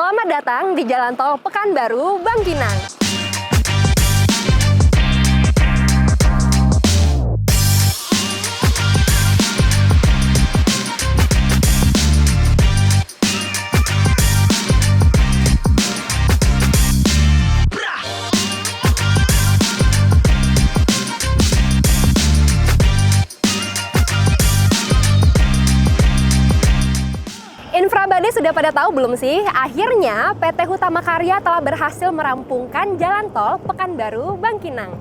Selamat datang di Jalan Tol Pekanbaru, Bangkinang. Infrabody sudah pada tahu belum sih? Akhirnya PT Hutama Karya telah berhasil merampungkan Jalan Tol Pekanbaru Bangkinang.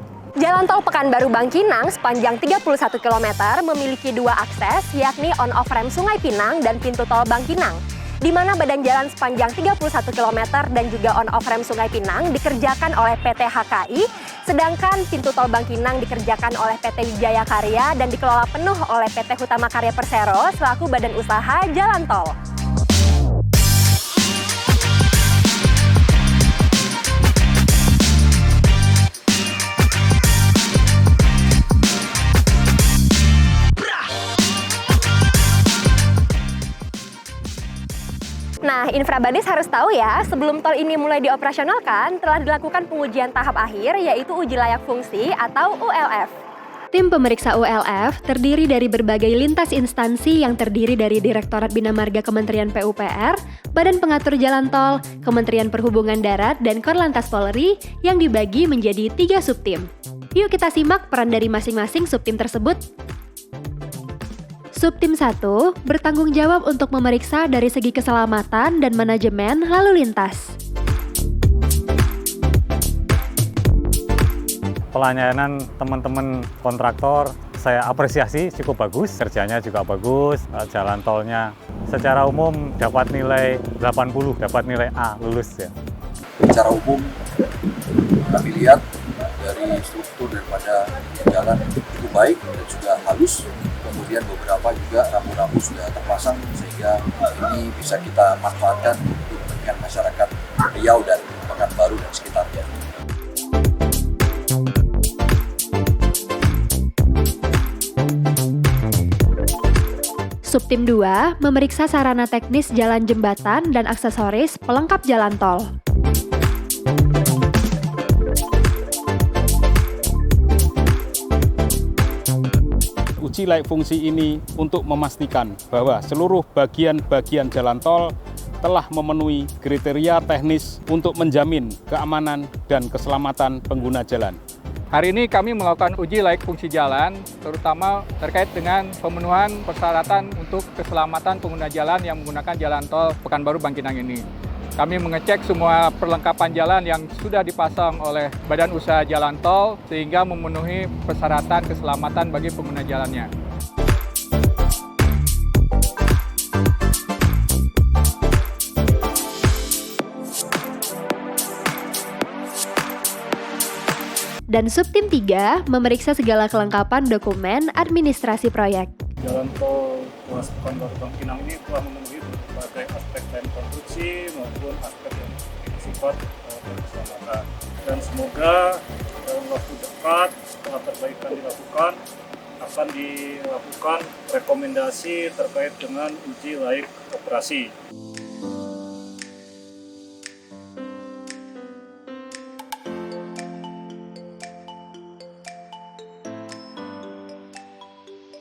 Jalan Tol Pekanbaru Bangkinang sepanjang 31 km memiliki dua akses, yakni on-off rem Sungai Pinang dan pintu tol Bangkinang, di mana badan jalan sepanjang 31 km dan juga on-off rem Sungai Pinang dikerjakan oleh PT HKI, sedangkan pintu tol Bangkinang dikerjakan oleh PT Wijaya Karya dan dikelola penuh oleh PT Hutama Karya Persero selaku badan usaha jalan tol. Nah, Infrabadis harus tahu ya, sebelum tol ini mulai dioperasionalkan, telah dilakukan pengujian tahap akhir, yaitu uji layak fungsi atau ULF. Tim pemeriksa ULF terdiri dari berbagai lintas instansi yang terdiri dari Direktorat Bina Marga Kementerian PUPR, Badan Pengatur Jalan Tol, Kementerian Perhubungan Darat, dan Korlantas Polri yang dibagi menjadi 3 subtim. Yuk kita simak peran dari masing-masing subtim tersebut. Subtim 1 bertanggung jawab untuk memeriksa dari segi keselamatan dan manajemen lalu lintas. Pelayanan teman-teman kontraktor saya apresiasi cukup bagus, kerjanya juga bagus, jalan tolnya secara umum dapat nilai 80, dapat nilai A, lulus ya. Secara umum kami lihat dari struktur daripada jalan cukup baik dan juga halus. Kemudian beberapa juga rambu-rambu sudah terpasang sehingga ini bisa kita manfaatkan untuk kepentingan masyarakat Riau dan Pekanbaru dan sekitarnya. Subtim 2 memeriksa sarana teknis jalan jembatan dan aksesoris pelengkap jalan tol. Uji layak fungsi ini untuk memastikan bahwa seluruh bagian-bagian jalan tol telah memenuhi kriteria teknis untuk menjamin keamanan dan keselamatan pengguna jalan. Hari ini kami melakukan uji layak fungsi jalan, terutama terkait dengan pemenuhan persyaratan untuk keselamatan pengguna jalan yang menggunakan jalan tol Pekanbaru Bangkinang ini. Kami mengecek semua perlengkapan jalan yang sudah dipasang oleh Badan Usaha Jalan Tol sehingga memenuhi persyaratan keselamatan bagi pengguna jalannya. Dan Subtim 3 memeriksa segala kelengkapan dokumen administrasi proyek. Jalan tol ruas Pekanbaru Bangkinang ini telah memenuhi berbagai aspek baik konstruksi maupun aspek yang bersifat keselamatan. Dan semoga dalam waktu dekat setelah perbaikan dilakukan akan dilakukan rekomendasi terkait dengan uji layak operasi.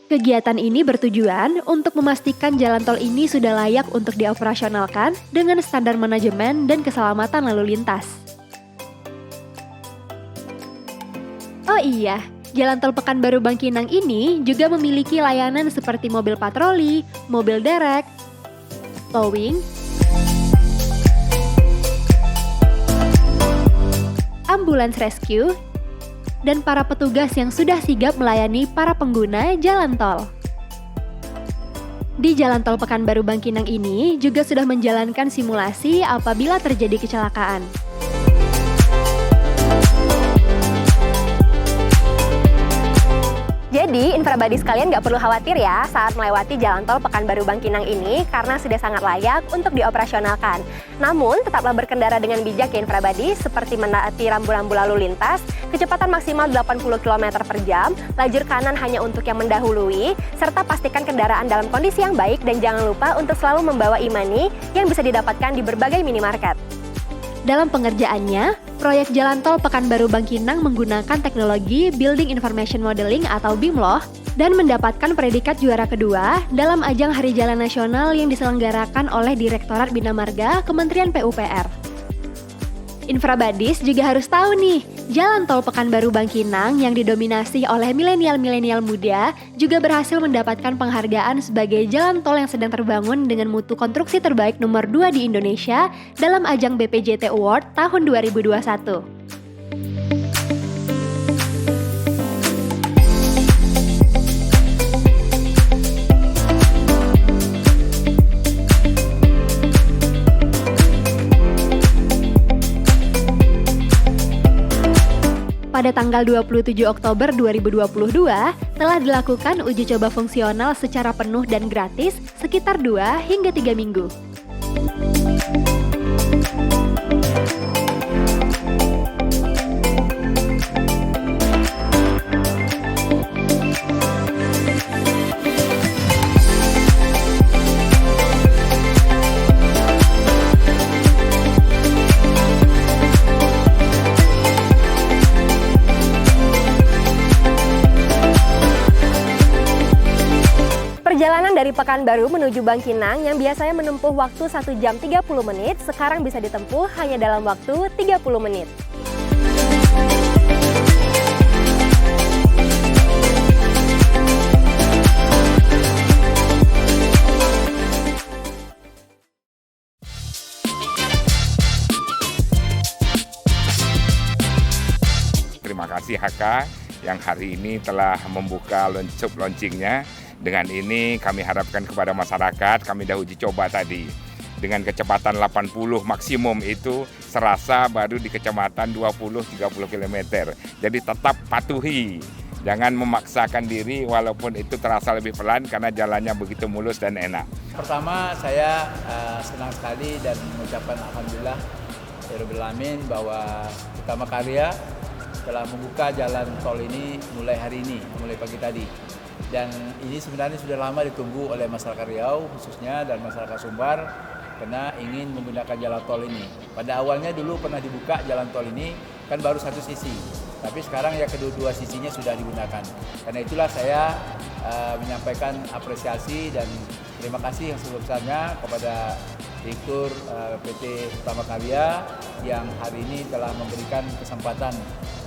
Kegiatan ini bertujuan untuk memastikan jalan tol ini sudah layak untuk dioperasionalkan dengan standar manajemen dan keselamatan lalu lintas. Oh iya, Jalan Tol Pekanbaru Bangkinang ini juga memiliki layanan seperti mobil patroli, mobil derek, towing, ambulans rescue, dan para petugas yang sudah sigap melayani para pengguna jalan tol. Di Jalan Tol Pekanbaru Bangkinang ini juga sudah menjalankan simulasi apabila terjadi kecelakaan. Jadi, Infrabody sekalian nggak perlu khawatir ya saat melewati Jalan Tol Pekanbaru Bangkinang ini karena sudah sangat layak untuk dioperasionalkan. Namun, tetaplah berkendara dengan bijak ya Infrabody, seperti menaati rambu-rambu lalu lintas kecepatan maksimal 80 km per jam, lajur kanan hanya untuk yang mendahului, serta pastikan kendaraan dalam kondisi yang baik dan jangan lupa untuk selalu membawa e-money yang bisa didapatkan di berbagai minimarket. Dalam pengerjaannya, proyek Jalan Tol Pekanbaru Bangkinang menggunakan teknologi Building Information Modeling atau BIMLOH dan mendapatkan predikat juara kedua dalam ajang Hari Jalan Nasional yang diselenggarakan oleh Direktorat Bina Marga Kementerian PUPR. Infrabadis juga harus tahu nih, Jalan Tol Pekanbaru Bangkinang yang didominasi oleh milenial-milenial muda juga berhasil mendapatkan penghargaan sebagai jalan tol yang sedang terbangun dengan mutu konstruksi terbaik nomor 2 di Indonesia dalam ajang BPJT Award tahun 2021. Pada tanggal 27 Oktober 2022, telah dilakukan uji coba fungsional secara penuh dan gratis sekitar 2 hingga 3 minggu. Perjalanan dari Pekanbaru menuju Bangkinang yang biasanya menempuh waktu 1 jam 30 menit, sekarang bisa ditempuh hanya dalam waktu 30 menit. Terima kasih HK yang hari ini telah membuka launchingnya. Dengan ini kami harapkan kepada masyarakat, kami dah uji coba tadi. Dengan kecepatan 80 maksimum itu serasa baru di kecepatan 20-30 km. Jadi tetap patuhi, jangan memaksakan diri walaupun itu terasa lebih pelan karena jalannya begitu mulus dan enak. Pertama saya senang sekali dan mengucapkan alhamdulillah Rabbil Alamin bahwa Utama Karya telah membuka jalan tol ini mulai hari ini, mulai pagi tadi. Dan ini sebenarnya sudah lama ditunggu oleh masyarakat Riau khususnya dan masyarakat Sumbar karena ingin menggunakan jalan tol ini. Pada awalnya dulu pernah dibuka jalan tol ini kan baru satu sisi, tapi sekarang ya kedua sisinya sudah digunakan. Karena itulah saya menyampaikan apresiasi dan terima kasih yang sebesar-besarnya kepada Direktur PT Utama Karya yang hari ini telah memberikan kesempatan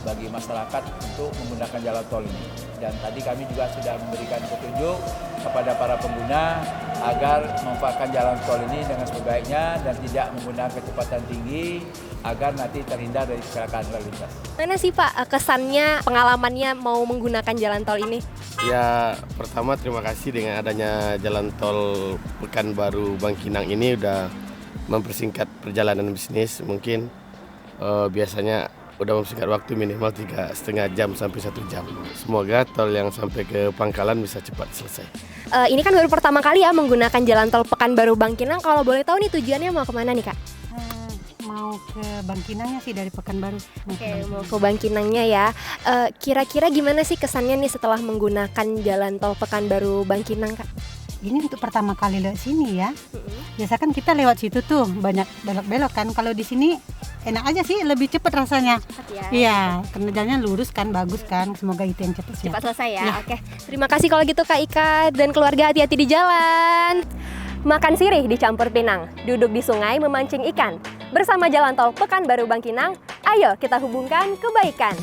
bagi masyarakat untuk menggunakan jalan tol ini. Dan tadi kami juga sudah memberikan petunjuk kepada para pengguna agar memanfaatkan jalan tol ini dengan sebaiknya dan tidak menggunakan kecepatan tinggi agar nanti terhindar dari kecelakaan lalu lintas. Mana sih Pak kesannya, pengalamannya mau menggunakan jalan tol ini? Ya, pertama terima kasih dengan adanya jalan tol Pekanbaru Bangkinang ini udah mempersingkat perjalanan bisnis. Mungkin biasanya udah mempersingkat waktu minimal 3,5 jam sampai 1 jam. Semoga tol yang sampai ke Pangkalan bisa cepat selesai. Ini kan baru pertama kali ya menggunakan jalan tol Pekanbaru Bangkinang. Kalau boleh tahu nih tujuannya mau kemana nih Kak? Mau ke Bangkinangnya sih dari Pekanbaru. Oke, mau ke Bangkinangnya ya. Kira-kira gimana sih kesannya nih setelah menggunakan jalan tol Pekanbaru Bangkinang Kak? Ini untuk pertama kali lewat sini ya. Biasa kan kita lewat situ tuh banyak belok-belok kan. Kalau di sini enak aja sih, lebih cepat rasanya. Cepat ya. Iya, karena jalannya lurus kan, bagus kan. Semoga itu yang cepat. Cepat selesai ya. Ya. Oke. Terima kasih kalau gitu Kak Ika dan keluarga, hati-hati di jalan. Makan sirih dicampur pinang, duduk di sungai memancing ikan. Bersama jalan tol Pekanbaru Bangkinang, ayo kita hubungkan kebaikan.